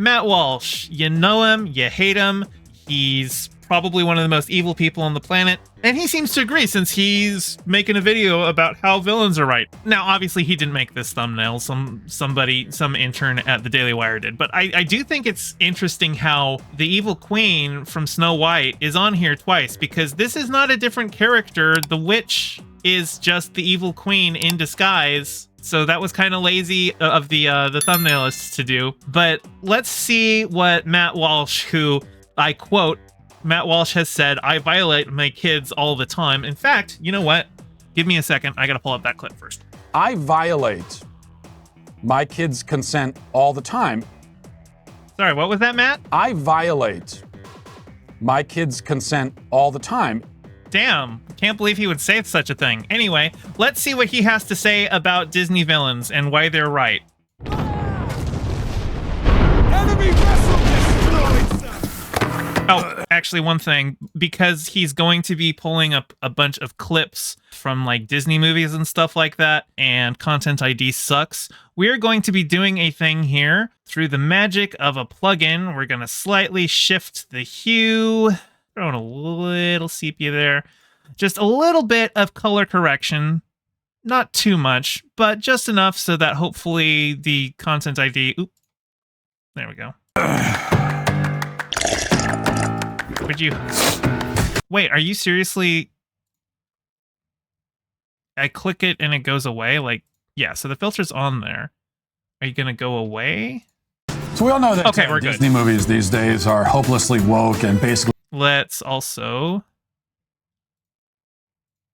Matt Walsh, you know him, you hate him. He's probably one of the most evil people on the planet. And he seems to agree since he's making a video about how villains are right. Now, obviously, he didn't make this thumbnail. Some intern at the Daily Wire did. But I do think it's interesting how the evil queen from Snow White is on here twice, because this is not a different character. The witch is just the evil queen in disguise. So that was kind of lazy of the thumbnailists to do. But let's see what Matt Walsh, who I quote, Matt Walsh has said, "I violate my kids all the time." In fact, you know what? Give me a second. I got to pull up that clip first. I violate my kids' consent all the time. Sorry, what was that, Matt? I violate my kids' consent all the time. Damn, can't believe he would say such a thing. Anyway, let's see what he has to say about Disney villains and why they're right. Enemy vessel destroyed! Oh, actually, one thing, because he's going to be pulling up a bunch of clips from like Disney movies and stuff like that, and Content ID sucks, we are going to be doing a thing here through the magic of a plugin. We're going to slightly shift the hue, throw in a little sepia there, just a little bit of color correction, not too much, but just enough so that hopefully the Content ID, there we go. Would you wait? Are you seriously? I click it and it goes away. Like, yeah. So the filter's on there. Are you gonna go away? So we all know that we're Disney good. movies these days are hopelessly woke and basically. Let's also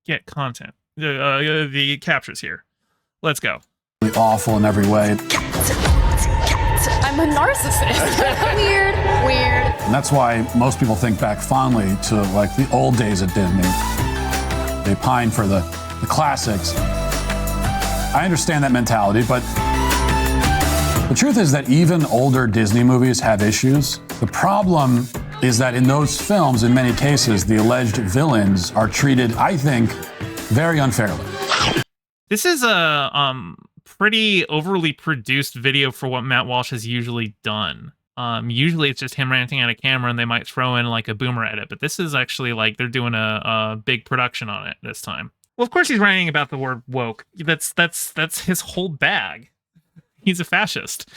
get content. The captures here. Let's go. Awful in every way. I'm a narcissist. Weird. And that's why most people think back fondly to like the old days at Disney. They pine for the classics. I understand that mentality, but the truth is that even older Disney movies have issues. The problem is that in those films, in many cases, the alleged villains are treated, I think, very unfairly. This is a pretty overly produced video for what Matt Walsh has usually done. Usually it's just him ranting at a camera and they might throw in like a boomer edit, but this is actually like they're doing a big production on it this time. Well, of course he's ranting about the word woke. That's his whole bag. He's a fascist.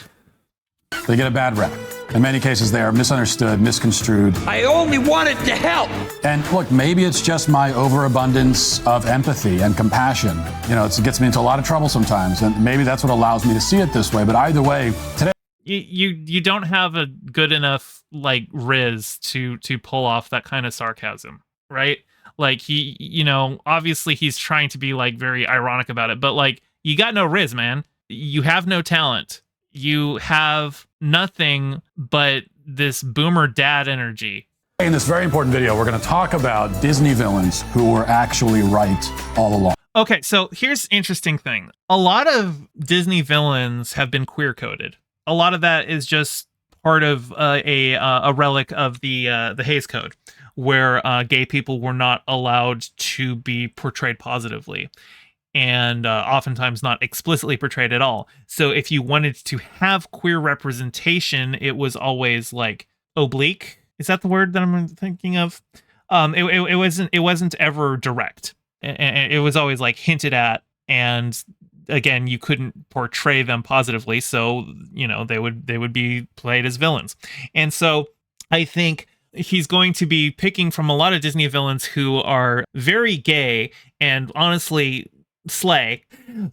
They get a bad rap. In many cases, they are misunderstood, misconstrued. I only wanted to help. And look, maybe it's just my overabundance of empathy and compassion. You know, it gets me into a lot of trouble sometimes, and maybe that's what allows me to see it this way. But either way, today... You don't have a good enough like riz to pull off that kind of sarcasm, right? Like he, you know, obviously he's trying to be like very ironic about it, but like you got no riz, man. You have no talent. You have nothing but this boomer dad energy. In this very important video, we're going to talk about Disney villains who were actually right all along. Okay, so here's the interesting thing. A lot of Disney villains have been queer coded. A lot of that is just part of a relic of the Hays Code, where gay people were not allowed to be portrayed positively, and oftentimes not explicitly portrayed at all. So if you wanted to have queer representation, it was always like oblique. Is that the word that I'm thinking of? It wasn't ever direct. It was always like hinted at, and again, you couldn't portray them positively, so you know they would be played as villains. And so I think he's going to be picking from a lot of Disney villains who are very gay and honestly slay,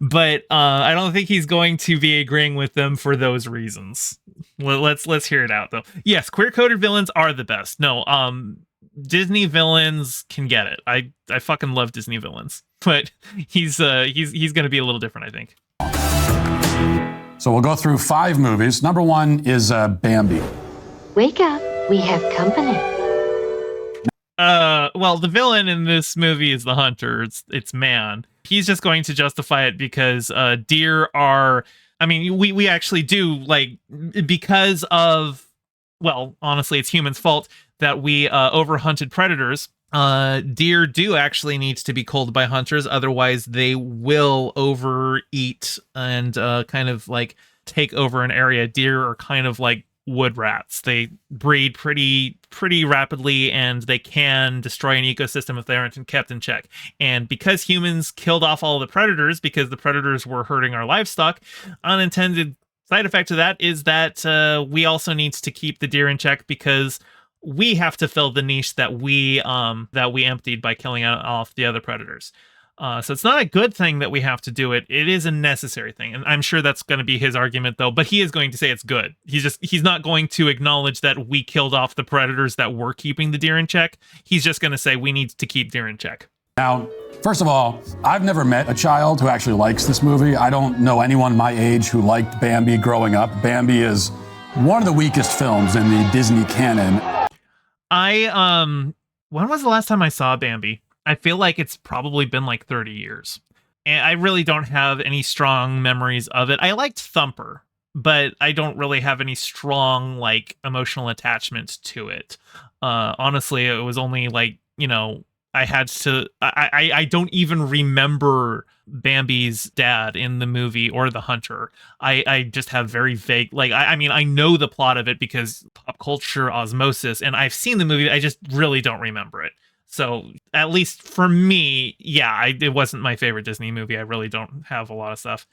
but I don't think he's going to be agreeing with them for those reasons. Let's hear it out though. Yes, queer coded villains are the best. No, Disney villains can get it. I fucking love Disney villains, but he's going to be a little different, I think. So we'll go through 5 movies. Number 1 is Bambi. Wake up, we have company. Well, the villain in this movie is the hunter. It's man. He's just going to justify it because deer are. I mean, we actually do like because of. Well, honestly, it's humans' fault that we overhunted predators. Deer do actually need to be culled by hunters, otherwise they will overeat and kind of like take over an area. Deer are kind of like wood rats. They breed pretty rapidly, and they can destroy an ecosystem if they aren't kept in check. And because humans killed off all the predators because the predators were hurting our livestock, unintended side effect of that is that we also need to keep the deer in check because we have to fill the niche that we emptied by killing off the other predators. So it's not a good thing that we have to do it. It is a necessary thing. And I'm sure that's going to be his argument, though. But he is going to say it's good. He's not going to acknowledge that we killed off the predators that were keeping the deer in check. He's just going to say we need to keep deer in check. Now, first of all, I've never met a child who actually likes this movie. I don't know anyone my age who liked Bambi growing up. Bambi is one of the weakest films in the Disney canon. When was the last time I saw Bambi? I feel like it's probably been like 30 years. And I really don't have any strong memories of it. I liked Thumper, but I don't really have any strong, like, emotional attachment to it. Honestly, it was only like, I don't even remember Bambi's dad in the movie or the hunter. I just have very vague, like, I mean, I know the plot of it because pop culture osmosis, and I've seen the movie. I just really don't remember it. So at least for me, yeah, it wasn't my favorite Disney movie. I really don't have a lot of stuff.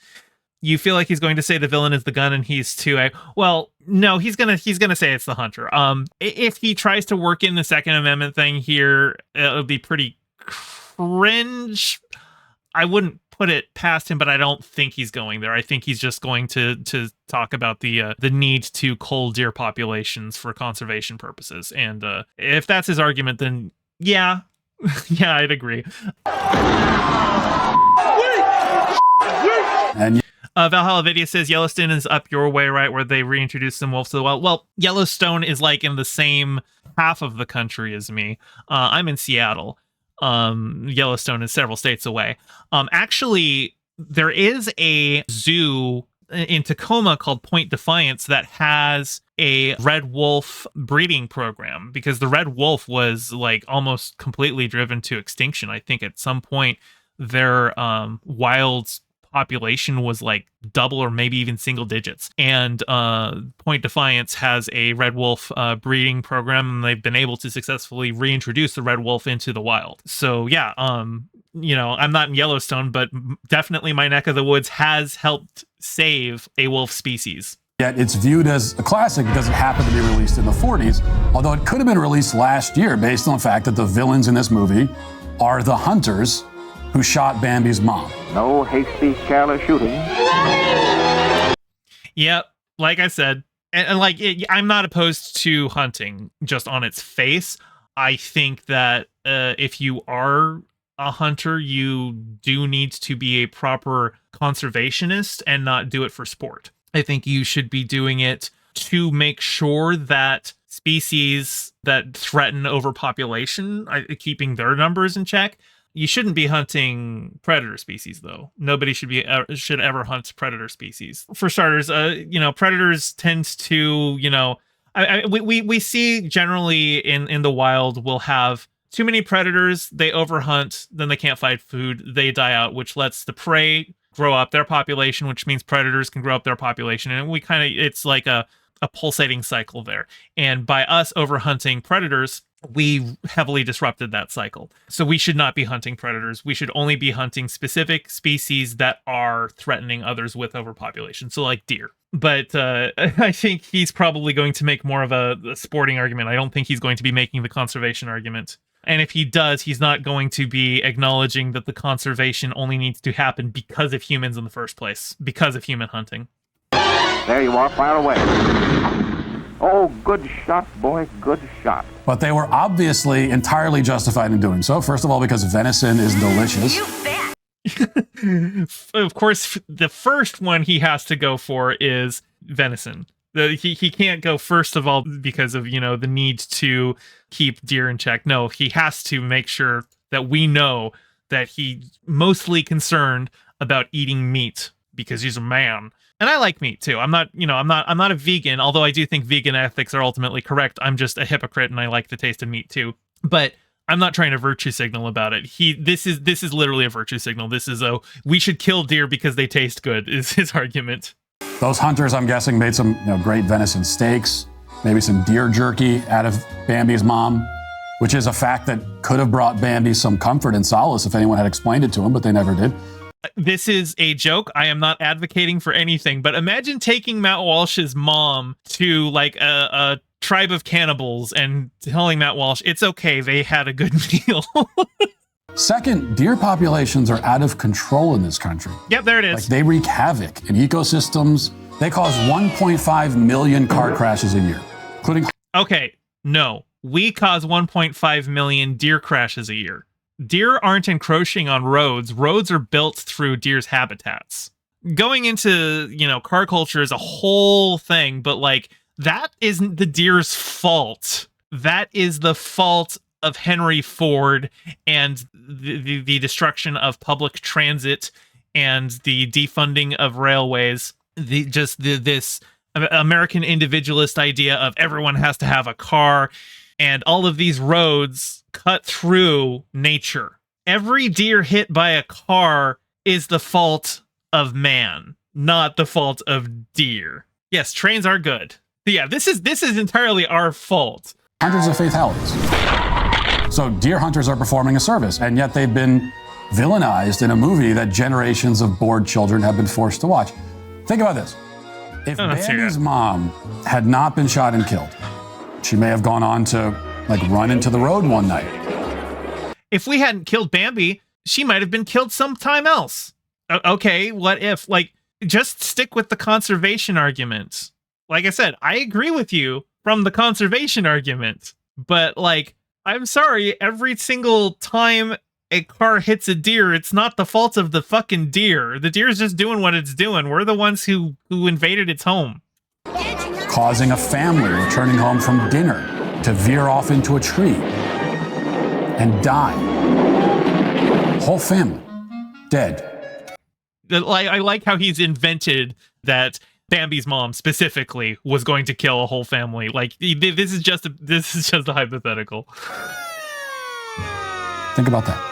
You feel like he's going to say the villain is the gun and he's too well, no, he's gonna say it's the hunter. If he tries to work in the Second Amendment thing here, it would be pretty cringe. I wouldn't put it past him, but I don't think he's going there. I think he's just going to talk about the need to cull deer populations for conservation purposes. And if that's his argument, then yeah, I'd agree. And Valhalla Vidya says Yellowstone is up your way, right, where they reintroduced some wolves to the wild. Well, Yellowstone is like in the same half of the country as me. I'm in Seattle. Yellowstone is several states away. Actually, there is a zoo in Tacoma called Point Defiance that has a red wolf breeding program, because the red wolf was like almost completely driven to extinction. I think at some point their wild population was like double or maybe even single digits. And Point Defiance has a red wolf breeding program, and they've been able to successfully reintroduce the red wolf into the wild. So yeah, I'm not in Yellowstone, but definitely my neck of the woods has helped save a wolf species. Yet it's viewed as a classic because it happened to be released in the 40s, although it could have been released last year based on the fact that the villains in this movie are the hunters who shot Bambi's mom. No hasty, careless shooting. Yep, like I said, and I'm not opposed to hunting just on its face. I think that if you are a hunter, you do need to be a proper conservationist and not do it for sport. I think you should be doing it to make sure that species that threaten overpopulation, keeping their numbers in check. You shouldn't be hunting predator species, though. Nobody should ever hunt predator species. For starters, predators tend to, we see generally in the wild, we'll have too many predators, they overhunt, then they can't find food, they die out, which lets the prey grow up their population, which means predators can grow up their population. And it's like a pulsating cycle there. And by us overhunting predators, we heavily disrupted that cycle. So we should not be hunting predators. We should only be hunting specific species that are threatening others with overpopulation. So like deer. But I think he's probably going to make more of a sporting argument. I don't think he's going to be making the conservation argument. And if he does, he's not going to be acknowledging that the conservation only needs to happen because of humans in the first place, because of human hunting. There you are, fire away. Oh, good shot, boy, good shot. But they were obviously entirely justified in doing so. First of all, because venison is delicious. Of course, the first one he has to go for is venison. He can't go first of all because of, the need to keep deer in check. No, he has to make sure that we know that he's mostly concerned about eating meat because he's a man. And I like meat too. I'm not a vegan, although I do think vegan ethics are ultimately correct. I'm just a hypocrite and I like the taste of meat too. But I'm not trying to virtue signal about it. This is literally a virtue signal. This is we should kill deer because they taste good is his argument. Those hunters, I'm guessing, made some great venison steaks. maybe some deer jerky out of Bambi's mom, which is a fact that could have brought Bambi some comfort and solace if anyone had explained it to him, but they never did. This is a joke. I am not advocating for anything, but imagine taking Matt Walsh's mom to like a tribe of cannibals and telling Matt Walsh, it's okay, they had a good meal. Second, deer populations are out of control in this country. Yep, there it is. Like, they wreak havoc in ecosystems. They cause 1.5 million car crashes a year, including... Okay, no. We cause 1.5 million deer crashes a year. Deer aren't encroaching on roads. Roads are built through deer's habitats. Going into, car culture is a whole thing, but like, that isn't the deer's fault. That is the fault of Henry Ford and the destruction of public transit and the defunding of railways. This American individualist idea of everyone has to have a car, and all of these roads cut through nature. Every deer hit by a car is the fault of man, not the fault of deer. Yes, trains are good. But yeah, this is entirely our fault. Hundreds of fatalities. So deer hunters are performing a service, and yet they've been villainized in a movie that generations of bored children have been forced to watch. Think about this. If Bambi's mom had not been shot and killed, she may have gone on to run into the road one night. If we hadn't killed Bambi, she might have been killed sometime else. Okay, what if? Just stick with the conservation argument. Like I said, I agree with you from the conservation argument, but I'm sorry, every single time a car hits a deer, it's not the fault of the fucking deer. The deer's just doing what it's doing. We're the ones who invaded its home. Causing a family returning home from dinner to veer off into a tree and die. Whole family dead. I like how he's invented that Bambi's mom specifically was going to kill a whole family. This is just a hypothetical. Think about that.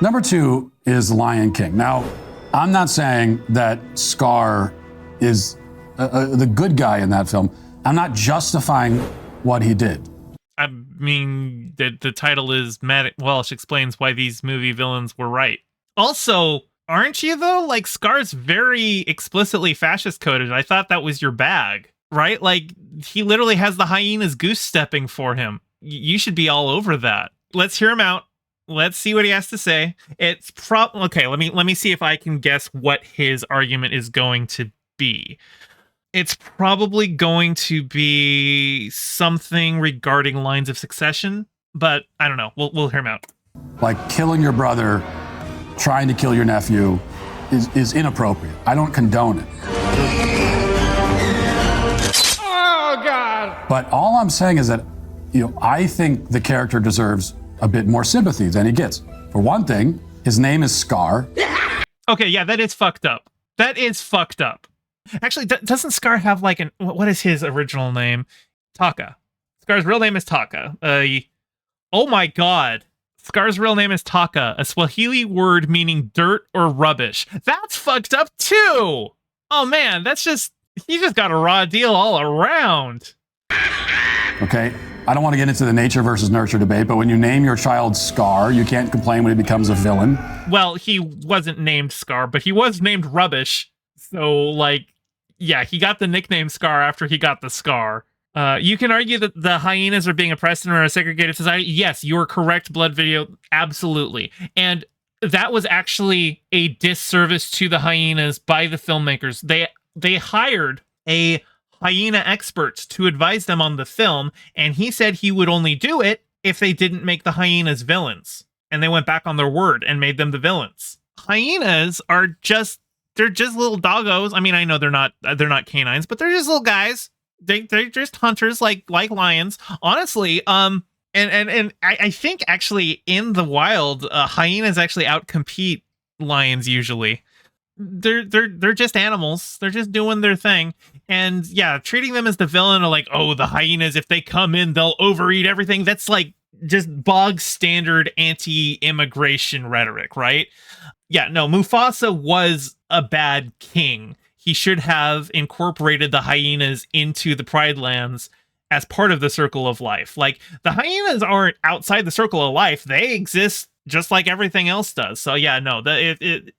Number 2 is Lion King. Now, I'm not saying that Scar is the good guy in that film. I'm not justifying what he did. I mean, the title is Matt Walsh explains why these movie villains were right. Also, aren't you though? Scar's very explicitly fascist coded. I thought that was your bag, right? He literally has the hyenas goose stepping for him. You should be all over that. Let's hear him out. Let's see what he has to say. It's okay. Let me see if I can guess what his argument is going to be. It's probably going to be something regarding lines of succession, but I don't know. We'll hear him out. Killing your brother, trying to kill your nephew is inappropriate. I don't condone it. Oh, God. But all I'm saying is that, I think the character deserves a bit more sympathy than he gets. For one thing, his name is Scar. Okay, yeah, that is fucked up. That is fucked up. Actually, doesn't Scar have what is his original name? Taka. Scar's real name is Taka. Oh my god. Scar's real name is Taka, a Swahili word meaning dirt or rubbish. That's fucked up too! Oh man, he just got a raw deal all around. Okay, I don't want to get into the nature versus nurture debate, but when you name your child Scar, you can't complain when he becomes a villain. Well, he wasn't named Scar, but he was named Rubbish. So, yeah, he got the nickname Scar after he got the scar. You can argue that the hyenas are being oppressed in a segregated society. Yes, you're correct, Blood Video. Absolutely. And that was actually a disservice to the hyenas by the filmmakers. They hired a hyena expert to advise them on the film, and he said he would only do it if they didn't make the hyenas villains. And they went back on their word and made them the villains. Hyenas are they're just little doggos. I mean, I know they're not canines, but they're just little guys. They're just hunters like lions. Honestly, and I think actually in the wild, hyenas actually outcompete lions usually. They're just animals. They're just doing their thing. And yeah, treating them as the villain or oh, the hyenas, if they come in, they'll overeat everything. That's just bog standard anti-immigration rhetoric, right? Yeah, no, Mufasa was a bad king. he should have incorporated the hyenas into the Pride Lands as part of the circle of life. Like, the hyenas aren't outside the circle of life. They exist just like everything else does. So yeah, no,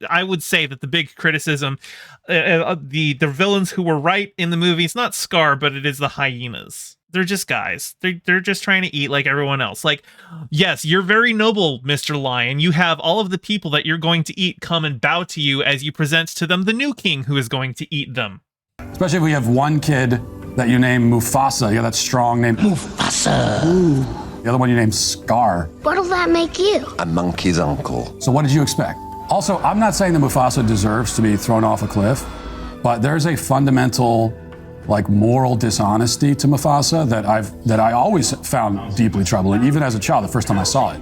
I would say that the big criticism, the villains who were right in the movie, it's not Scar, but it is the hyenas. They're just guys. They're just trying to eat like everyone else. Like, yes, you're very noble, Mr. Lion. You have all of the people that you're going to eat come and bow to you as you present to them the new king who is going to eat them. Especially if we have one kid that you name Mufasa. You got that strong name. Mufasa. Ooh. The other one you name Scar. What'll that make you? A monkey's uncle. So what did you expect? Also, I'm not saying that Mufasa deserves to be thrown off a cliff, but there's a fundamental, like, moral dishonesty to Mufasa that I always found deeply troubling, even as a child, the first time I saw it.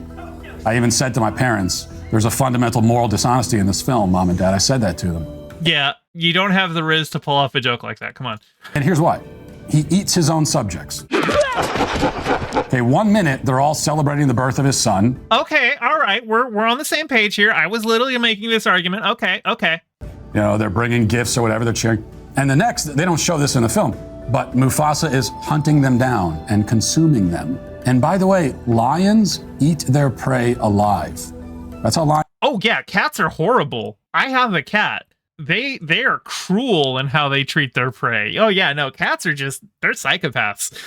I even said to my parents, there's a fundamental moral dishonesty in this film, Mom and Dad. I said that to them. Yeah, you don't have the riz to pull off a joke like that. Come on. And here's why. He eats his own subjects. Okay, 1 minute, they're all celebrating the birth of his son. Okay, all right, we're on the same page here. I was literally making this argument. Okay. You know, they're bringing gifts or whatever, they're cheering. And the next, they don't show this in the film, but Mufasa is hunting them down and consuming them. And by the way, lions eat their prey alive. That's how lions... Oh yeah, cats are horrible. I have a cat. They are cruel in how they treat their prey. Oh yeah, no, cats are just, they're psychopaths.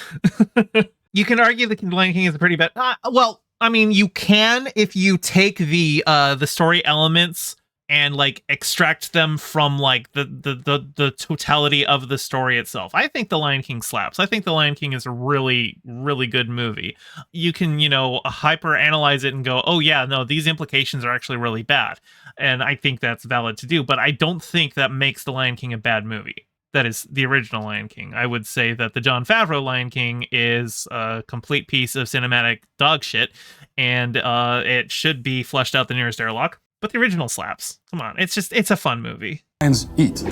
You can argue the Lion King is a pretty bad. Well, I mean, you can if you take the story elements and like extract them from like the totality of the story itself. I think the Lion King slaps. I think the Lion King is a really, really good movie. You can, hyper analyze it and go, oh yeah, no, these implications are actually really bad. And I think that's valid to do, but I don't think that makes the Lion King a bad movie. That is the original Lion King. I would say that the Jon Favreau Lion King is a complete piece of cinematic dog shit, and it should be flushed out the nearest airlock. But the original slaps. Come on, it's a fun movie. Lions eat.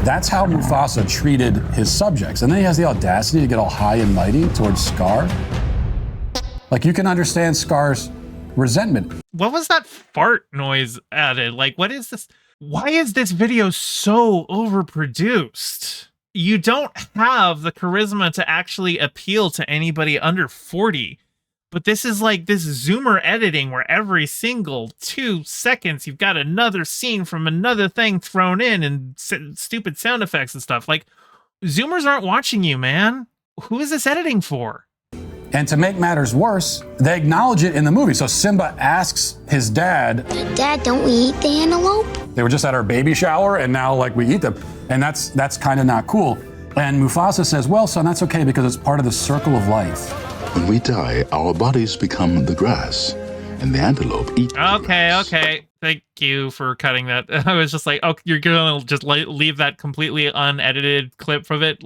That's how Mufasa treated his subjects. And then he has the audacity to get all high and mighty towards Scar. Like, you can understand Scar's resentment. What was that fart noise added? Like, what is this? Why is this video so overproduced? You don't have the charisma to actually appeal to anybody under 40. But this is like this Zoomer editing where every single 2 seconds you've got another scene from another thing thrown in and stupid sound effects and stuff. Like, Zoomers aren't watching you, man. Who is this editing for? And to make matters worse, they acknowledge it in the movie. So Simba asks his dad, Dad, don't we eat the antelope? They were just at our baby shower and now like we eat them. And that's kind of not cool. And Mufasa says, well, son, that's okay because it's part of the circle of life. When we die, our bodies become the grass and the antelope eat the grass. Okay. Thank you for cutting that. I was just like, oh, you're going to just leave that completely unedited clip of it?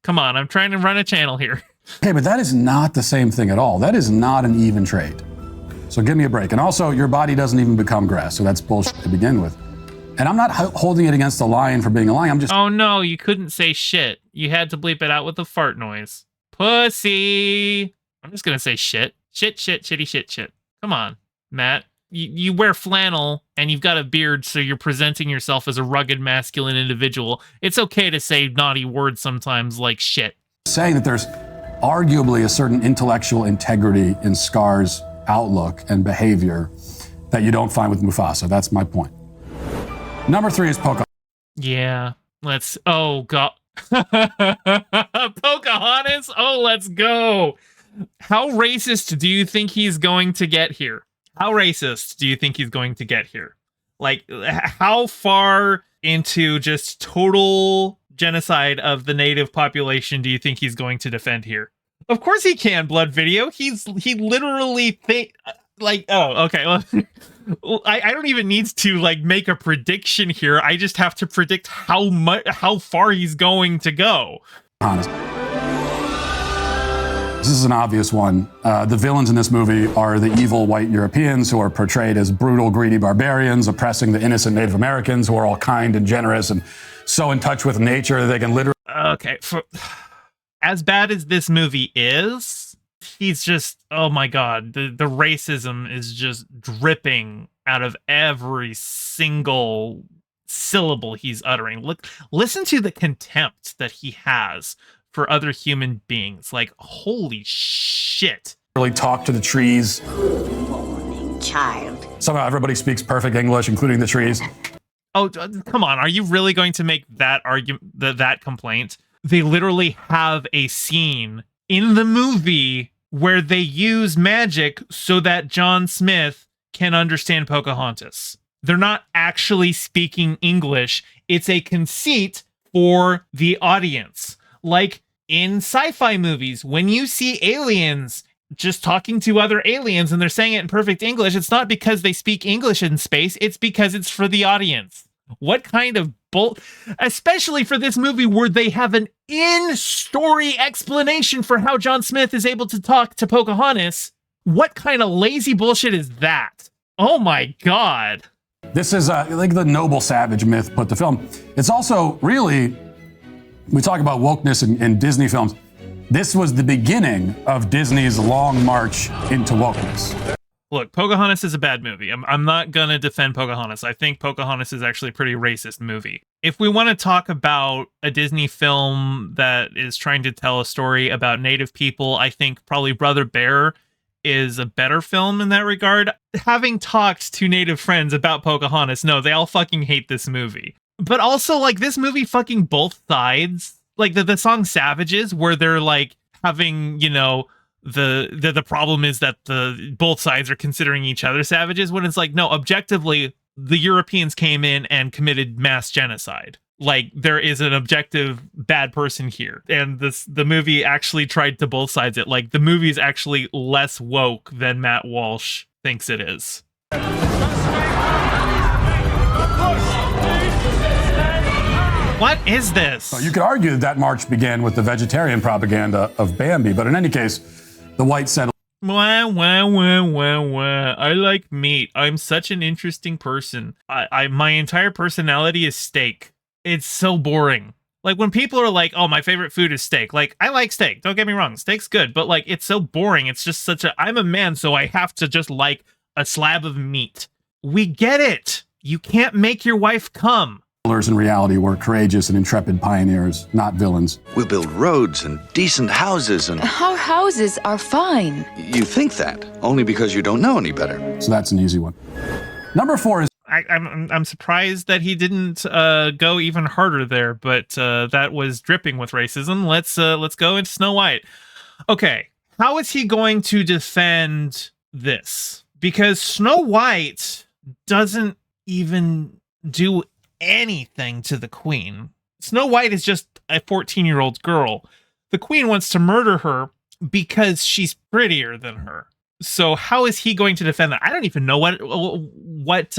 Come on, I'm trying to run a channel here. Hey, but that is not the same thing at all. That is not an even trade. So give me a break. And also, your body doesn't even become grass, so that's bullshit to begin with. And I'm not holding it against the lion for being a lion. I'm just... Oh no, you couldn't say shit. You had to bleep it out with the fart noise. Pussy. I'm just gonna say shit. Shitty shit. Come on, Matt. You wear flannel and you've got a beard, so you're presenting yourself as a rugged masculine individual. It's okay to say naughty words sometimes like shit. Saying that there's arguably a certain intellectual integrity in Scar's outlook and behavior that you don't find with Mufasa. That's my point. Number 3 is Pocahontas. Yeah, oh god. Pocahontas? Oh, let's go. How racist do you think he's going to get here? How racist do you think he's going to get here? Like, how far into just total genocide of the native population do you think he's going to defend here? Of course he can, Blood Video. He literally oh, okay. Well, I don't even need to like make a prediction here. I just have to predict how far he's going to go. Honest. This is an obvious one. The villains in this movie are the evil white Europeans who are portrayed as brutal, greedy barbarians, oppressing the innocent Native Americans who are all kind and generous and so in touch with nature that they can literally... Okay, as bad as this movie is, he's just, oh my god, the racism is just dripping out of every single syllable he's uttering. Listen to the contempt that he has for other human beings. Like, holy shit. Really talk to the trees. Child. Somehow everybody speaks perfect English, including the trees. Oh, come on. Are you really going to make that argument, that complaint? They literally have a scene in the movie where they use magic so that John Smith can understand Pocahontas. They're not actually speaking English. It's a conceit for the audience. Like in sci-fi movies, when you see aliens just talking to other aliens and they're saying it in perfect English, it's not because they speak English in space, it's because it's for the audience. What kind of especially for this movie where they have an in-story explanation for how John Smith is able to talk to Pocahontas. What kind of lazy bullshit is that? Oh my God. This is like the noble savage myth put to film. It's also really, we talk about wokeness in Disney films. This was the beginning of Disney's long march into wokeness. Look, Pocahontas is a bad movie. I'm not going to defend Pocahontas. I think Pocahontas is actually a pretty racist movie. If we want to talk about a Disney film that is trying to tell a story about Native people, I think probably Brother Bear is a better film in that regard. Having talked to Native friends about Pocahontas, no, they all fucking hate this movie. But also, like, this movie fucking both sides. Like, the song Savages, where they're, like, having, you know, the problem is that both sides are considering each other savages, when it's like, no, objectively, the Europeans came in and committed mass genocide. Like, there is an objective bad person here. And the movie actually tried to both sides it. Like, the movie is actually less woke than Matt Walsh thinks it is. What is this? Well, you could argue that march began with the vegetarian propaganda of Bambi, but in any case, the white settlers. Wah, wah, wah, wah, wah. I like meat. I'm such an interesting person. My entire personality is steak. It's so boring. Like, when people are like, oh, my favorite food is steak. Like, I like steak. Don't get me wrong. Steak's good. But, like, it's so boring. It's just I'm a man, so I have to just like a slab of meat. We get it. You can't make your wife come. In reality were courageous and intrepid pioneers, not villains. We'll build roads and decent houses and... Our houses are fine. You think that, only because you don't know any better. So that's an easy one. Number 4 is... I'm surprised that he didn't go even harder there, but that was dripping with racism. Let's go into Snow White. Okay, how is he going to defend this? Because Snow White doesn't even do anything to the queen. Snow White is just a 14-year-old girl. The queen wants to murder her because she's prettier than her. So how is he going to defend that? I don't even know what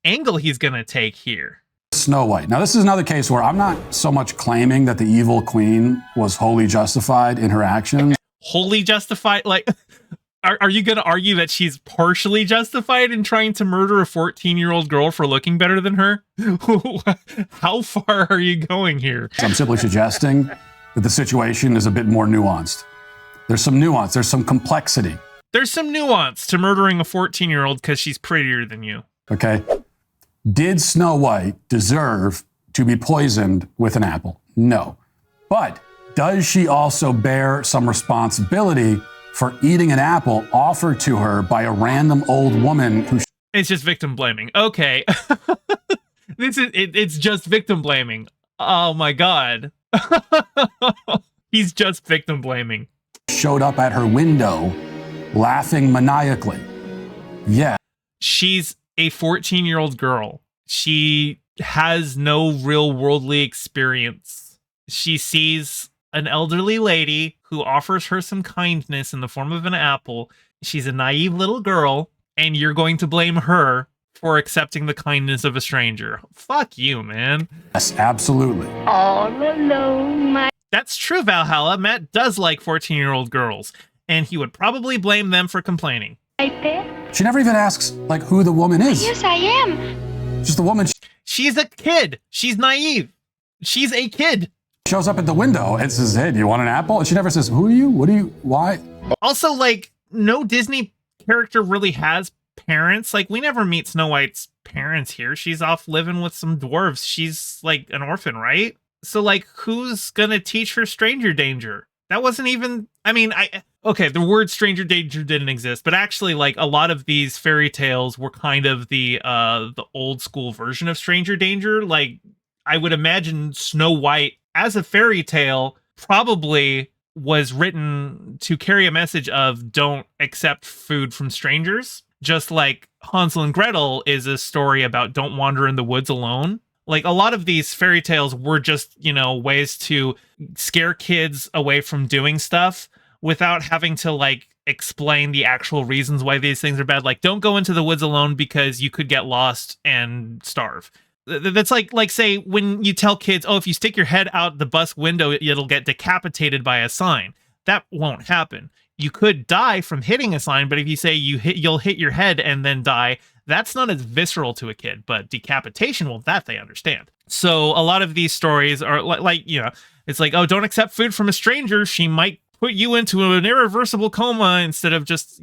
angle he's going to take here. Snow White. Now, this is another case where I'm not so much claiming that the evil queen was wholly justified in her actions. Wholly justified? Like, are you going to argue that she's partially justified in trying to murder a 14-year-old girl for looking better than her? How far are you going here? So I'm simply suggesting that the situation is a bit more nuanced. There's some nuance. There's some complexity. There's some nuance to murdering a 14-year-old because she's prettier than you. Okay. Did Snow White deserve to be poisoned with an apple? No. But does she also bear some responsibility for eating an apple offered to her by a random old woman who... It's just victim blaming. Okay. It's just victim blaming. Oh my God. He's just victim blaming. Showed up at her window laughing maniacally. Yeah. She's a 14-year-old girl. She has no real worldly experience. She sees an elderly lady who offers her some kindness in the form of an apple. She's a naive little girl, and you're going to blame her for accepting the kindness of a stranger. Fuck you, man. Yes, absolutely. All alone, my... That's true, Valhalla. Matt does like 14-year-old girls, and he would probably blame them for complaining. She never even asks, like, who the woman is. Yes, I am. Just the woman. She's a kid. She's naive. She's a kid. Shows up at the window and says, hey, do you want an apple? And she never says, who are you? What are you? Why? Also, like, no Disney character really has parents. Like, we never meet Snow White's parents here. She's off living with some dwarves. She's like an orphan, right? So like, who's gonna teach her stranger danger? That wasn't even, I mean, okay, the word stranger danger didn't exist, but actually, like, a lot of these fairy tales were kind of the old school version of stranger danger. Like, I would imagine Snow White as a fairy tale probably was written to carry a message of don't accept food from strangers. Just like Hansel and Gretel is a story about don't wander in the woods alone. Like, a lot of these fairy tales were just, you know, ways to scare kids away from doing stuff without having to, like, explain the actual reasons why these things are bad. Like, don't go into the woods alone because you could get lost and starve. That's like say when you tell kids, oh, if you stick your head out the bus window, it'll get decapitated by a sign. That won't happen. You could die from hitting a sign, but if you say you'll hit your head and then die, that's not as visceral to a kid. But decapitation, well, that they understand. So a lot of these stories are like, you know, it's like, oh, don't accept food from a stranger. She might put you into an irreversible coma, instead of just,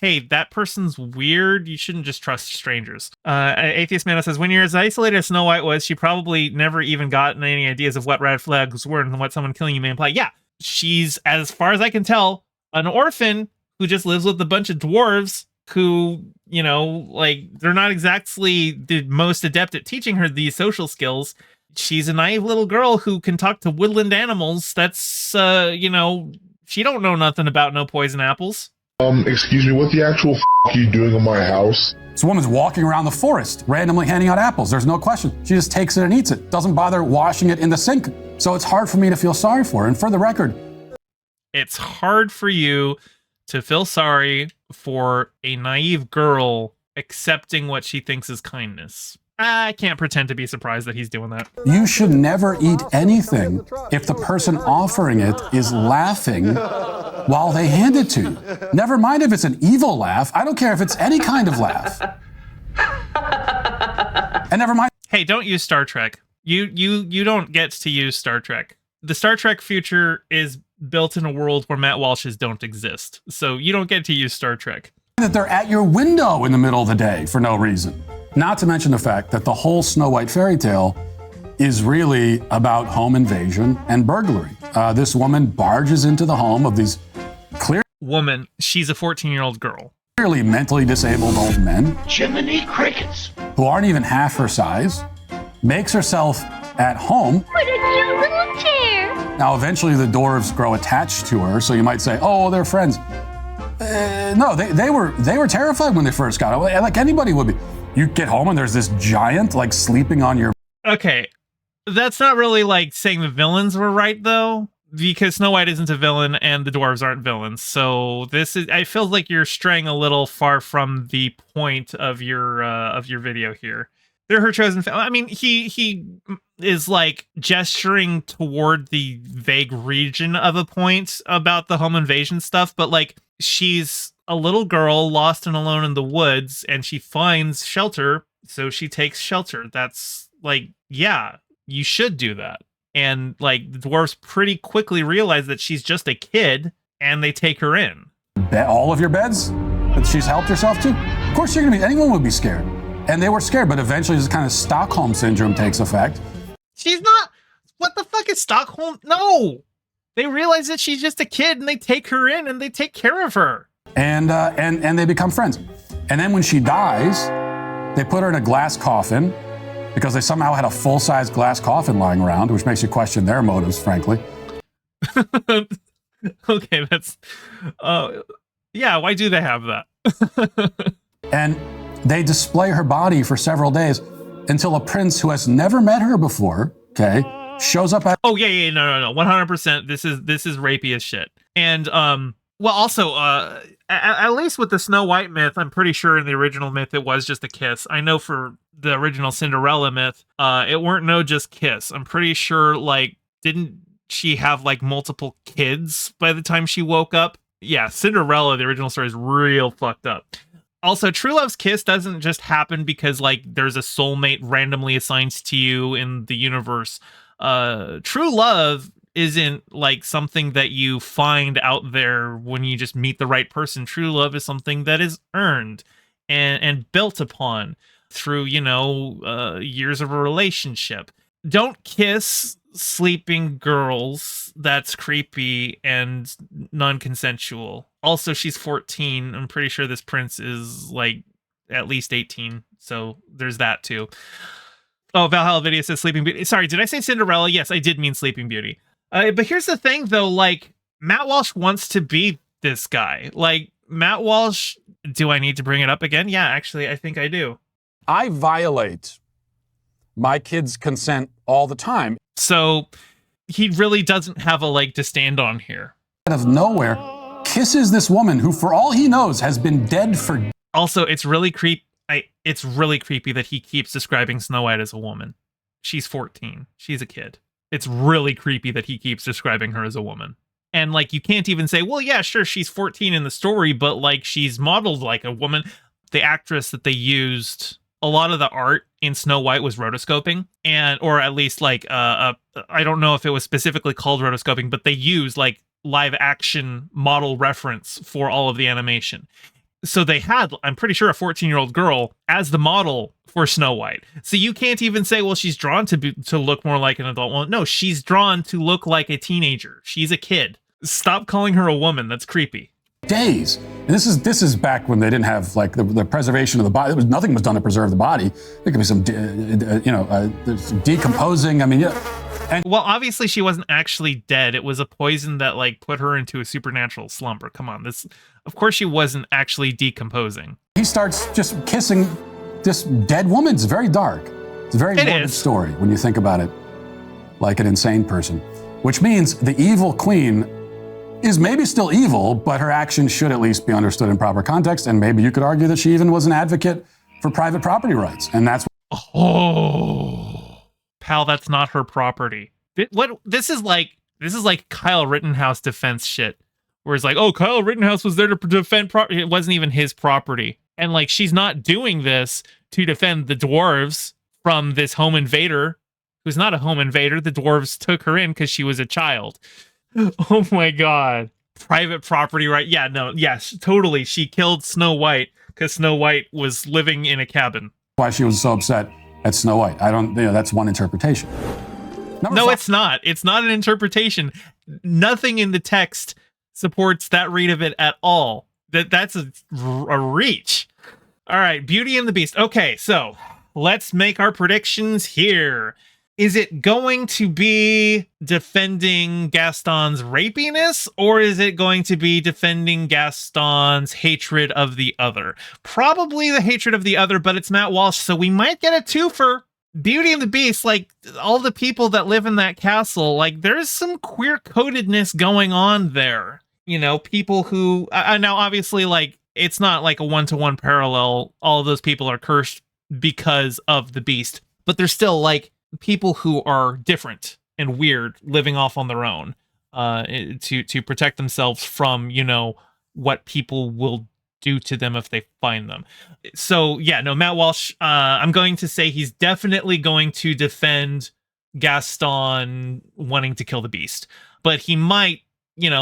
hey, that person's weird. You shouldn't just trust strangers. Atheist Mano says, when you're as isolated as Snow White was, she probably never even gotten any ideas of what red flags were and what someone killing you may imply. Yeah, she's, as far as I can tell, an orphan who just lives with a bunch of dwarves who, you know, like, they're not exactly the most adept at teaching her these social skills. She's a naive little girl who can talk to woodland animals. That's, you know, she don't know nothing about no poison apples. Excuse me, what the actual are you doing in my house? This woman's walking around the forest, randomly handing out apples. There's no question. She just takes it and eats it. Doesn't bother washing it in the sink. So it's hard for me to feel sorry for her. And for the record, it's hard for you to feel sorry for a naive girl accepting what she thinks is kindness. I can't pretend to be surprised that he's doing that. you should never eat anything if the person offering it is laughing while they hand it to you. Never mind if it's an evil laugh. I don't care if it's any kind of laugh. And never mind. Hey, don't use Star Trek. You don't get to use Star Trek. The Star Trek future is built in a world where Matt Walshes don't exist. So you don't get to use Star Trek. That they're at your window in the middle of the day for no reason. Not to mention the fact that the whole Snow White fairy tale is really about home invasion and burglary. This woman barges into the home of these woman. She's a 14-year-old girl. Clearly mentally disabled old men. Jiminy Crickets. Who aren't even half her size. Makes herself at home. What a cute little chair. Now, eventually the dwarves grow attached to her, so you might say, oh, they're friends. No, they were terrified when they first got it, like anybody would be. You get home and there's this giant, like, sleeping on your... Okay, that's not really, like, saying the villains were right, though, because Snow White isn't a villain and the dwarves aren't villains. So this is... I feel like you're straying a little far from the point of your video here. They're her chosen family. I mean, he is, like, gesturing toward the vague region of a point about the home invasion stuff, but, like, she's a little girl lost and alone in the woods, and she finds shelter, so she takes shelter. That's, like, yeah, you should do that. And, like, the dwarves pretty quickly realize that she's just a kid, and they take her in. All of your beds that she's helped herself to? Of course you're gonna be... Anyone would be scared. And they were scared, but eventually this kind of Stockholm syndrome takes effect. She's not... What the fuck is Stockholm? No! They realize that she's just a kid, and they take her in, and they take care of her. And they become friends. And then when she dies, they put her in a glass coffin because they somehow had a full-size glass coffin lying around, which makes you question their motives, frankly. Okay, that's... yeah, why do they have that? And they display her body for several days until a prince who has never met her before, okay, shows up at... Oh, yeah, no, 100%. This is rapey as shit. And, well, also, at least with the Snow White myth, I'm pretty sure in the original myth it was just a kiss. I know for the original Cinderella myth, it weren't no just kiss. I'm pretty sure, like, didn't she have, like, multiple kids by the time she woke up? Yeah, Cinderella, the original story, is real fucked up. Also, True Love's kiss doesn't just happen because, like, there's a soulmate randomly assigned to you in the universe. True love isn't like something that you find out there when you just meet the right person. True love is something that is earned. and built upon through, years of a relationship. Don't kiss sleeping girls. That's creepy and non-consensual. Also, she's 14. I'm pretty sure this prince is like at least 18. So there's that too. Oh, Valhalla Video says Sleeping Beauty. Sorry, did I say Cinderella? Yes, I did mean Sleeping Beauty. But here's the thing, though. Like, Matt Walsh wants to be this guy. Like, Matt Walsh, do I need to bring it up again? Yeah, actually, I think I do. I violate my kids' consent all the time. So he really doesn't have a leg to stand on here. Out of nowhere, kisses this woman who, for all he knows, has been dead for... Also, it's really creepy. It's really creepy that he keeps describing Snow White as a woman. She's 14. She's a kid. It's really creepy that he keeps describing her as a woman. And, like, you can't even say, well, yeah, sure, she's 14 in the story, but, like, she's modeled like a woman. The actress that they used, a lot of the art in Snow White was rotoscoping, or at least, like, I don't know if it was specifically called rotoscoping, but they used, like, live action model reference for all of the animation. So they had, I'm pretty sure, a 14-year-old girl as the model for Snow White. So you can't even say, well, she's drawn to look more like an adult. Well, no, she's drawn to look like a teenager. She's a kid. Stop calling her a woman. That's creepy. Days. And this is back when they didn't have, like, the preservation of the body. Nothing was done to preserve the body. There could be some, there's some decomposing. I mean, yeah. And well, obviously she wasn't actually dead. It was a poison that, like, put her into a supernatural slumber. Come on, of course she wasn't actually decomposing. He starts just kissing this dead woman. It's very dark. It's a very morbid story when you think about it, like an insane person. Which means the evil queen is maybe still evil, but her actions should at least be understood in proper context. And maybe you could argue that she even was an advocate for private property rights. And that's... Oh, pal, that's not her property. This is like Kyle Rittenhouse defense shit, where it's like, oh, Kyle Rittenhouse was there to defend property. It wasn't even his property. And, like, she's not doing this to defend the dwarves from this home invader who's not a home invader. The dwarves took her in because she was a child. Oh my God. Private property right. Yeah, no, yes, totally. She killed Snow White because Snow White was living in a cabin. Why she was so upset at Snow White. That's one interpretation. It's not. It's not an interpretation. Nothing in the text supports that read of it at all. That's a reach. All right, Beauty and the Beast. Okay, so let's make our predictions here. Is it going to be defending Gaston's rapiness, or is it going to be defending Gaston's hatred of the other? Probably the hatred of the other, but it's Matt Walsh, so we might get a twofer. Beauty and the Beast, like, all the people that live in that castle, like, there's some queer codedness going on there. You know, people who now obviously, like, it's not like a one-to-one parallel. All of those people are cursed because of the Beast, but they're still, like, people who are different and weird, living off on their own, to protect themselves from, what people will do to them if they find them. So yeah, no, Matt Walsh, I'm going to say he's definitely going to defend Gaston wanting to kill the Beast, but he might,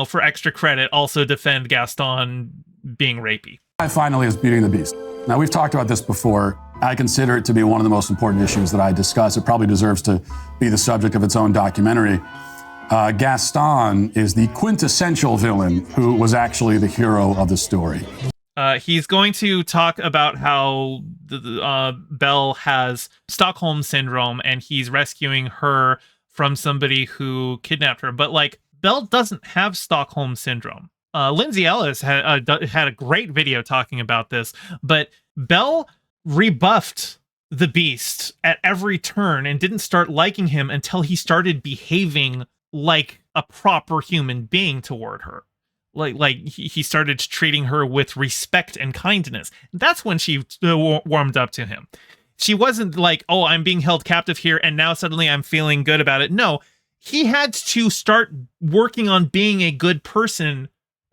for extra credit, also defend Gaston being rapey. Finally is Beauty and the Beast. Now, we've talked about this before. I consider it to be one of the most important issues that I discuss. It probably deserves to be the subject of its own documentary. Gaston is the quintessential villain who was actually the hero of the story. He's going to talk about how Belle has Stockholm Syndrome and he's rescuing her from somebody who kidnapped her. But, like, Belle doesn't have Stockholm Syndrome. Lindsay Ellis had a great video talking about this, but Belle rebuffed the Beast at every turn and didn't start liking him until he started behaving like a proper human being toward her. Like he started treating her with respect and kindness. That's when she warmed up to him. She wasn't like, oh, I'm being held captive here and now suddenly I'm feeling good about it. No, he had to start working on being a good person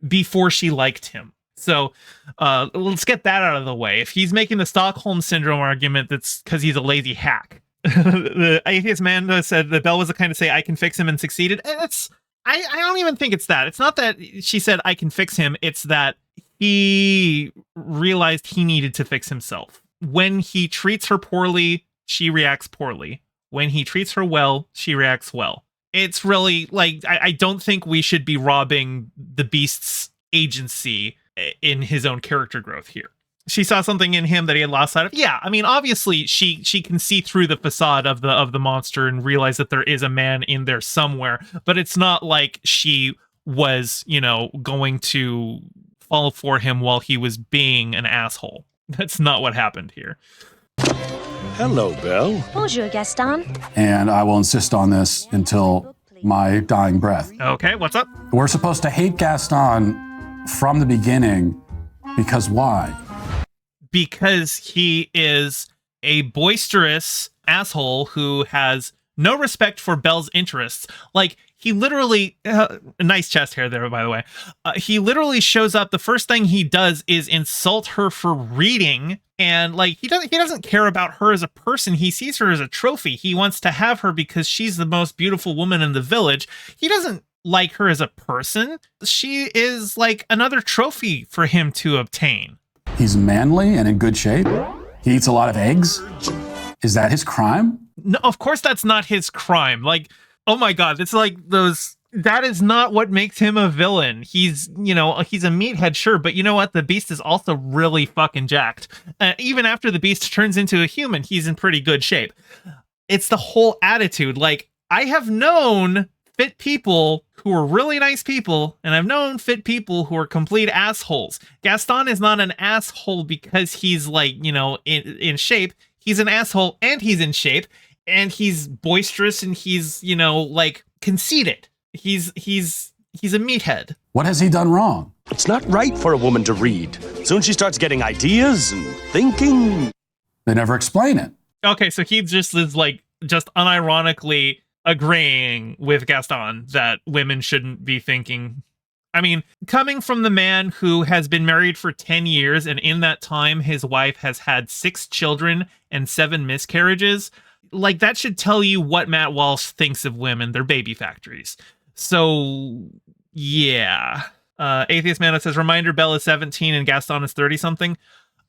before she liked him. So let's get that out of the way. If he's making the Stockholm Syndrome argument, that's because he's a lazy hack. The atheist man said that Belle was the kind to say, I can fix him, and succeeded. I don't even think it's that. It's not that she said, I can fix him. It's that he realized he needed to fix himself. When he treats her poorly, she reacts poorly. When he treats her well, she reacts well. It's really like, I don't think we should be robbing the Beast's agency in his own character growth here. She saw something in him that he had lost sight of. Yeah, I mean, obviously she can see through the facade of the monster and realize that there is a man in there somewhere, but it's not like she was, going to fall for him while he was being an asshole. That's not what happened here. Hello, Belle. Bonjour, Gaston. And I will insist on this until my dying breath. Okay, what's up? We're supposed to hate Gaston from the beginning because why? Because he is a boisterous asshole who has no respect for Belle's interests. Like, he literally, nice chest hair there, by the way. He literally shows up. The first thing he does is insult her for reading. And like, he doesn't care about her as a person. He sees her as a trophy. He wants to have her because she's the most beautiful woman in the village. He doesn't like her as a person. She is like another trophy for him to obtain. He's manly and in good shape. He eats a lot of eggs. Is that his crime? No, of course that's not his crime. Like, oh my God, it's like that is not what makes him a villain. He's, he's a meathead, sure, but you know what? The Beast is also really fucking jacked. Even after the Beast turns into a human, he's in pretty good shape. It's the whole attitude. Like, I have known fit people who are really nice people, and I've known fit people who are complete assholes. Gaston is not an asshole because he's like, in shape. He's an asshole and he's in shape, and he's boisterous and he's, like conceited. He's a meathead. What has he done wrong? It's not right for a woman to read. Soon she starts getting ideas and thinking. They never explain it. Okay, so he just is like, just unironically agreeing with Gaston that women shouldn't be thinking. I mean, coming from the man who has been married for 10 years, and in that time, his wife has had 6 children and 7 miscarriages, like, that should tell you what Matt Walsh thinks of women. They're baby factories. So, yeah. Atheist Mana says, reminder, Belle is 17 and Gaston is 30-something.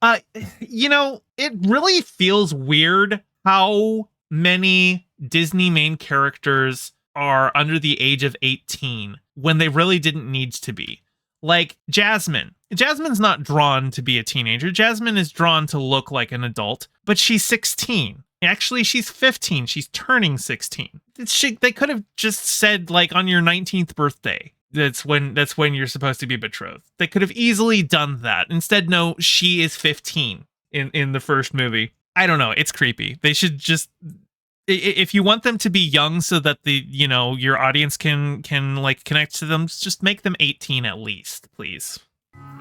It really feels weird how many Disney main characters are under the age of 18 when they really didn't need to be. Like Jasmine. Jasmine's not drawn to be a teenager. Jasmine is drawn to look like an adult, but she's 16. Actually, she's 15. She's turning 16. They could have just said, like, on your 19th birthday, that's when you're supposed to be betrothed. They could have easily done that. Instead, no, she is 15 in the first movie. I don't know. It's creepy. They should just, if you want them to be young so that your audience can like connect to them, just make them 18 at least, please.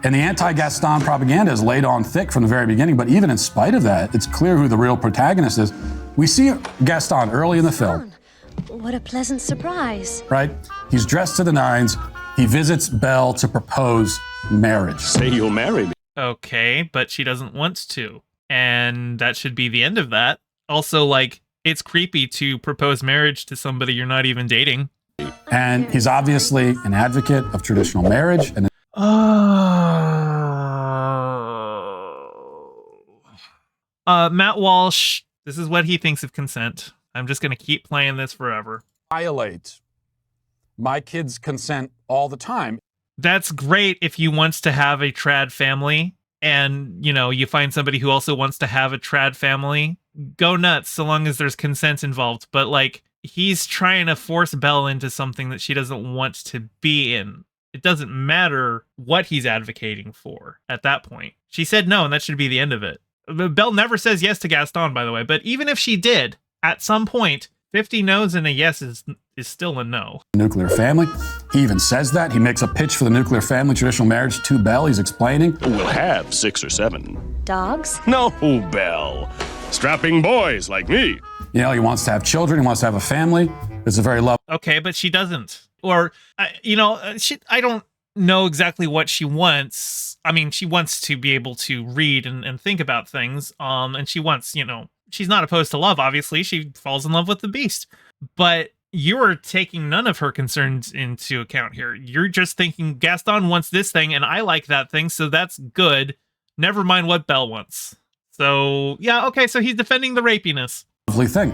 And the anti-Gaston propaganda is laid on thick from the very beginning, but even in spite of that, it's clear who the real protagonist is. We see Gaston early in the film. What a pleasant surprise. Right? He's dressed to the nines. He visits Belle to propose marriage. Say you'll marry me. Okay, but she doesn't want to. And that should be the end of that. Also, like, it's creepy to propose marriage to somebody you're not even dating. And he's obviously an advocate of traditional marriage. And Matt Walsh, this is what he thinks of consent. I'm just going to keep playing this forever. Violate my kids' consent all the time. That's great if you want to have a trad family and, you find somebody who also wants to have a trad family. Go nuts, so long as there's consent involved. But, like, he's trying to force Belle into something that she doesn't want to be in. It doesn't matter what he's advocating for at that point. She said no, and that should be the end of it. Belle never says yes to Gaston, by the way. But even if she did, at some point, 50 no's and a yes is still a no. Nuclear family. He even says that. He makes a pitch for the nuclear family traditional marriage to Belle. He's explaining. We'll have 6 or 7. Dogs? No, Belle. Strapping boys like me. He wants to have children. He wants to have a family. It's a very lovely. Okay, but she doesn't. Or, I don't know exactly what she wants. I mean, she wants to be able to read and think about things. And she wants, she's not opposed to love, obviously. She falls in love with the Beast. But, you are taking none of her concerns into account here. You're just thinking Gaston wants this thing and I like that thing, so that's good. Never mind what Belle wants. So, yeah, okay, so he's defending the rapiness. Lovely thing.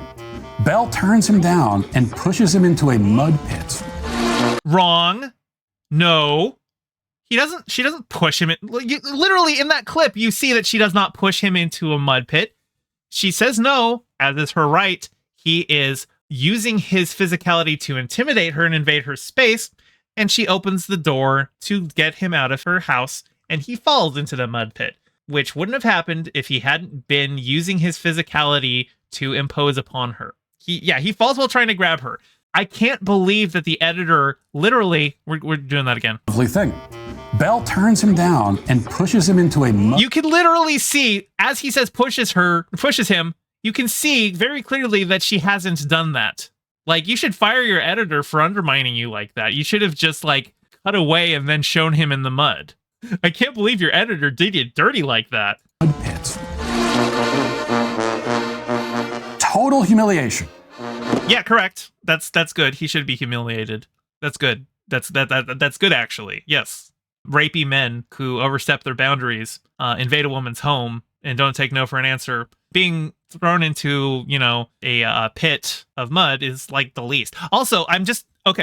Belle turns him down and pushes him into a mud pit. Wrong. No. She doesn't push him. Literally, in that clip, you see that she does not push him into a mud pit. She says no, as is her right. He is using his physicality to intimidate her and invade her space, and she opens the door to get him out of her house, and he falls into the mud pit, which wouldn't have happened if he hadn't been using his physicality to impose upon her. He falls while trying to grab her. I can't believe that the editor literally, we're doing that again. Lovely thing. Belle turns him down and pushes him into a mud. You can literally see, as he says pushes him, you can see very clearly that she hasn't done that. Like, you should fire your editor for undermining you like that. You should have just, like, cut away and then shown him in the mud. I can't believe your editor did you dirty like that. Mud pit. Total humiliation. Yeah, correct. That's good. He should be humiliated. That's good. That's good, actually. Yes. Rapey men who overstep their boundaries, invade a woman's home, and don't take no for an answer, being thrown into, a pit of mud is like the least. Also,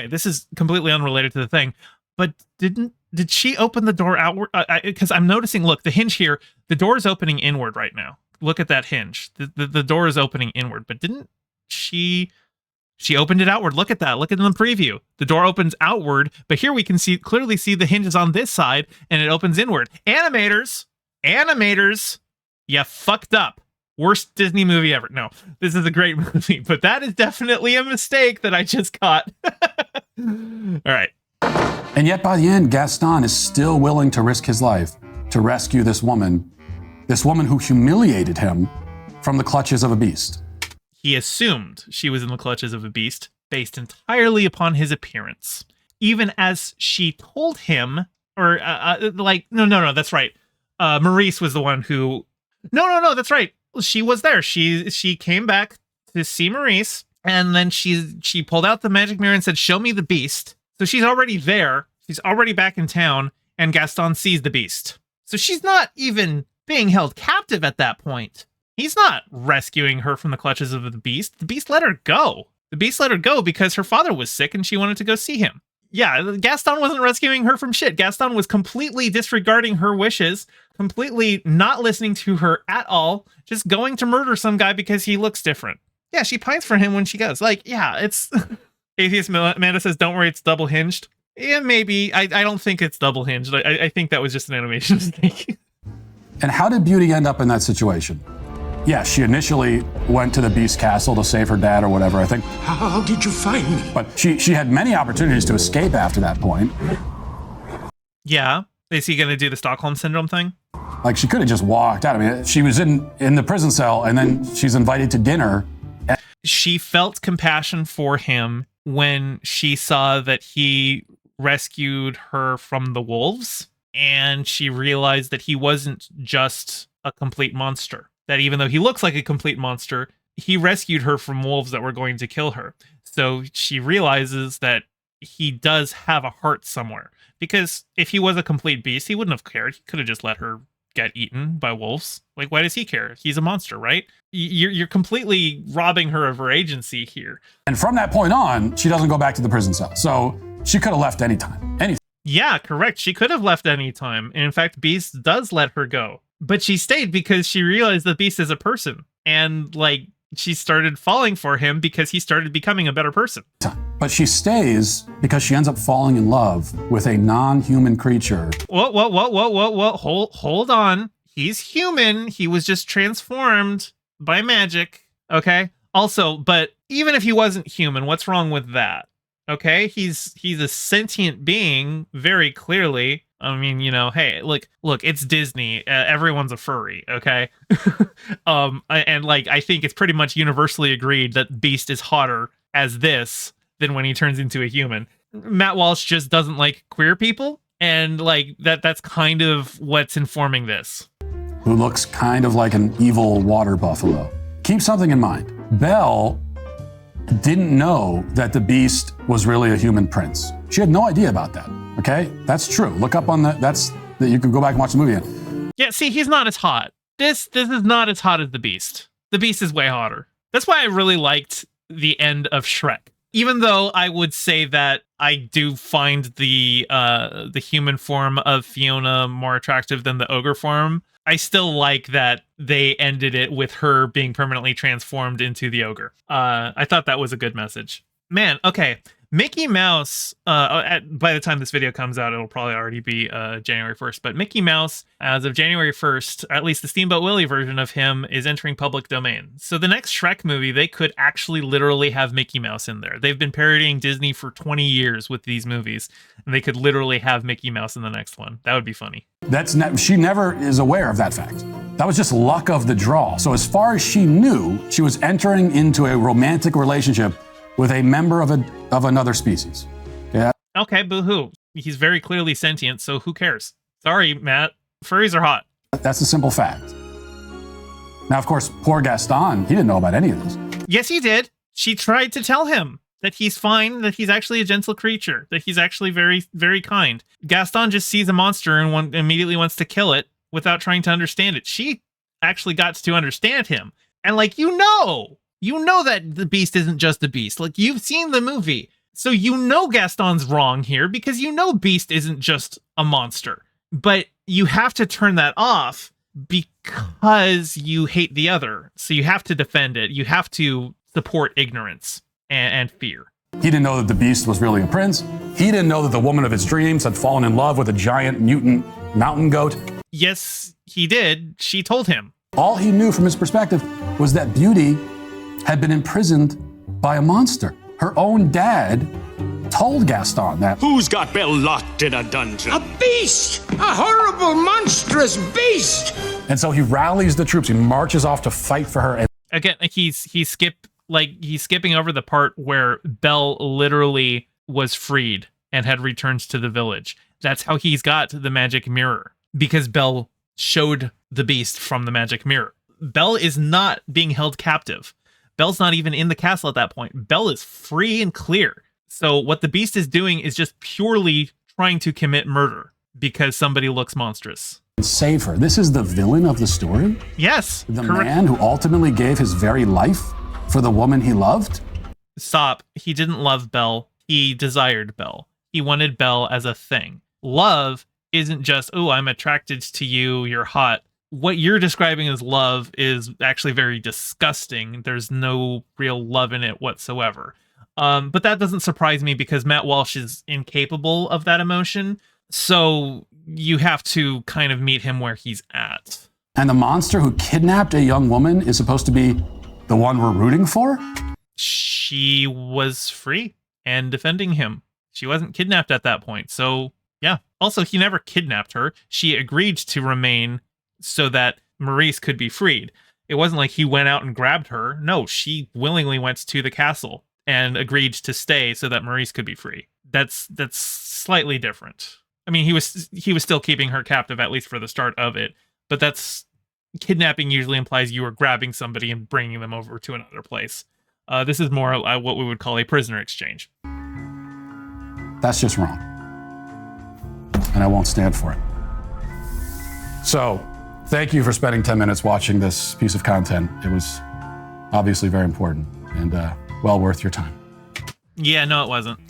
this is completely unrelated to the thing, but did she open the door outward? Because I'm noticing, look, the hinge here, the door is opening inward right now. Look at that hinge. The door is opening inward, but didn't she opened it outward? Look at that. Look at the preview. The door opens outward, but here we can clearly see the hinges on this side, and it opens inward. Animators, you fucked up. Worst Disney movie ever. No, this is a great movie, but that is definitely a mistake that I just caught. All right. And yet by the end, Gaston is still willing to risk his life to rescue this woman who humiliated him from the clutches of a beast. He assumed she was in the clutches of a beast based entirely upon his appearance. Even as she told him, or no, that's right. Maurice was the one who, no, that's right. She was there. She came back to see Maurice, and then she pulled out the magic mirror and said, "Show me the beast." So she's already there. She's already back in town, and Gaston sees the beast. So she's not even being held captive at that point. He's not rescuing her from the clutches of the beast. The beast let her go. The beast let her go because her father was sick and she wanted to go see him. Yeah, Gaston wasn't rescuing her from shit. Gaston was completely disregarding her wishes, completely not listening to her at all, just going to murder some guy because he looks different. Yeah, she pines for him when she goes. Like, yeah, it's... Atheist Amanda says, don't worry, it's double hinged. Yeah, maybe. I don't think it's double hinged. I think that was just an animation mistake. And how did Beauty end up in that situation? Yeah, she initially went to the Beast Castle to save her dad or whatever, I think. How did you find me? But she had many opportunities to escape after that point. Yeah. Is he going to do the Stockholm Syndrome thing? Like, she could have just walked out. I mean, she was in the prison cell, and then she's invited to dinner. She felt compassion for him when she saw that he rescued her from the wolves, and she realized that he wasn't just a complete monster. That even though he looks like a complete monster, he rescued her from wolves that were going to kill her. So she realizes that he does have a heart somewhere. Because if he was a complete beast, he wouldn't have cared. He could have just let her get eaten by wolves. Like, why does he care? He's a monster, right? You're completely robbing her of her agency here. And from that point on, she doesn't go back to the prison cell. So she could have left anytime. Yeah, correct. She could have left anytime. And in fact, Beast does let her go. But she stayed because she realized that Beast is a person. And, like, she started falling for him because he started becoming a better person. But she stays because she ends up falling in love with a non-human creature. Whoa. Hold on. He's human. He was just transformed by magic. Okay? Also, but even if he wasn't human, what's wrong with that? Okay? He's a sentient being, very clearly. I mean, hey, look, it's Disney. Everyone's a furry, okay? And like, I think it's pretty much universally agreed that Beast is hotter as this than when he turns into a human. Matt Walsh just doesn't like queer people, and like that's kind of what's informing this. Who looks kind of like an evil water buffalo. Keep something in mind. Belle didn't know that the Beast was really a human prince. She had no idea about that. Okay, that's true. Look up on that. You can go back and watch the movie. Yeah, see, he's not as hot. This is not as hot as the Beast. The Beast is way hotter. That's why I really liked the end of Shrek. Even though I would say that I do find the human form of Fiona more attractive than the ogre form, I still like that they ended it with her being permanently transformed into the ogre. I thought that was a good message. Man, okay. Mickey Mouse, by the time this video comes out, it'll probably already be January 1st, but Mickey Mouse, as of January 1st, at least the Steamboat Willie version of him, is entering public domain. So the next Shrek movie, they could actually literally have Mickey Mouse in there. They've been parodying Disney for 20 years with these movies, and they could literally have Mickey Mouse in the next one. That would be funny. She never is aware of that fact. That was just luck of the draw. So as far as she knew, she was entering into a romantic relationship with a member of another species. Yeah. Okay, boo-hoo. He's very clearly sentient, so who cares? Sorry, Matt. Furries are hot. That's a simple fact. Now, of course, poor Gaston, he didn't know about any of this. Yes, he did. She tried to tell him that he's fine, that he's actually a gentle creature, that he's actually very, very kind. Gaston just sees a monster and immediately wants to kill it without trying to understand it. She actually got to understand him. And you know that the Beast isn't just a beast. Like, you've seen the movie. So you know Gaston's wrong here because you know Beast isn't just a monster. But you have to turn that off because you hate the other. So you have to defend it. You have to support ignorance and fear. He didn't know that the Beast was really a prince. He didn't know that the woman of his dreams had fallen in love with a giant mutant mountain goat. Yes, he did. She told him. All he knew from his perspective was that Beauty had been imprisoned by a monster. Her own dad told Gaston that. Who's got Belle locked in a dungeon? A beast! A horrible, monstrous beast! And so he rallies the troops. He marches off to fight for her. And again, he's skipping over the part where Belle literally was freed and had returned to the village. That's how he's got the magic mirror, because Belle showed the Beast from the magic mirror. Belle is not being held captive. Belle's not even in the castle at that point. Belle is free and clear. So what the Beast is doing is just purely trying to commit murder because somebody looks monstrous. Save her. This is the villain of the story? Yes. The man who ultimately gave his very life for the woman he loved? Stop. He didn't love Belle. He desired Belle. He wanted Belle as a thing. Love isn't just, oh, I'm attracted to you, you're hot. What you're describing as love is actually very disgusting. There's no real love in it whatsoever. But that doesn't surprise me because Matt Walsh is incapable of that emotion. So you have to kind of meet him where he's at. And the monster who kidnapped a young woman is supposed to be the one we're rooting for? She was free and defending him. She wasn't kidnapped at that point. So yeah. Also, he never kidnapped her. She agreed to remain so that Maurice could be freed. It wasn't like he went out and grabbed her. No, she willingly went to the castle and agreed to stay so that Maurice could be free. That's slightly different. I mean, he was still keeping her captive, at least for the start of it. But kidnapping usually implies you are grabbing somebody and bringing them over to another place. This is more what we would call a prisoner exchange. That's just wrong. And I won't stand for it. So, thank you for spending 10 minutes watching this piece of content. It was obviously very important and well worth your time. Yeah, no, it wasn't.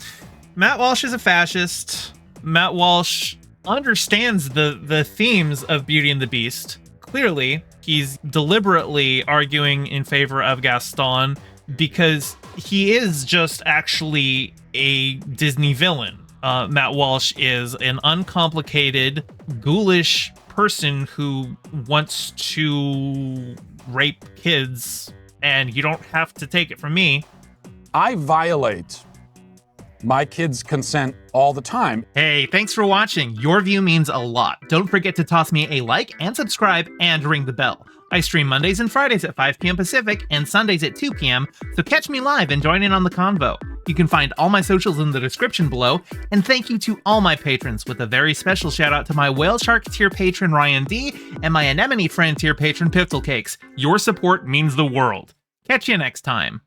Matt Walsh is a fascist. Matt Walsh understands the themes of Beauty and the Beast. Clearly, he's deliberately arguing in favor of Gaston because he is just actually a Disney villain. Matt Walsh is an uncomplicated, ghoulish person who wants to rape kids, and you don't have to take it from me. I violate my kids' consent all the time. Hey, thanks for watching. Your view means a lot. Don't forget to toss me a like and subscribe and ring the bell. I stream Mondays and Fridays at 5 p.m. Pacific and Sundays at 2 p.m., so catch me live and join in on the convo. You can find all my socials in the description below, and thank you to all my patrons, with a very special shout out to my Whale Shark tier patron Ryan D and my Anemone friend tier patron Pistol Cakes. Your support means the world. Catch you next time.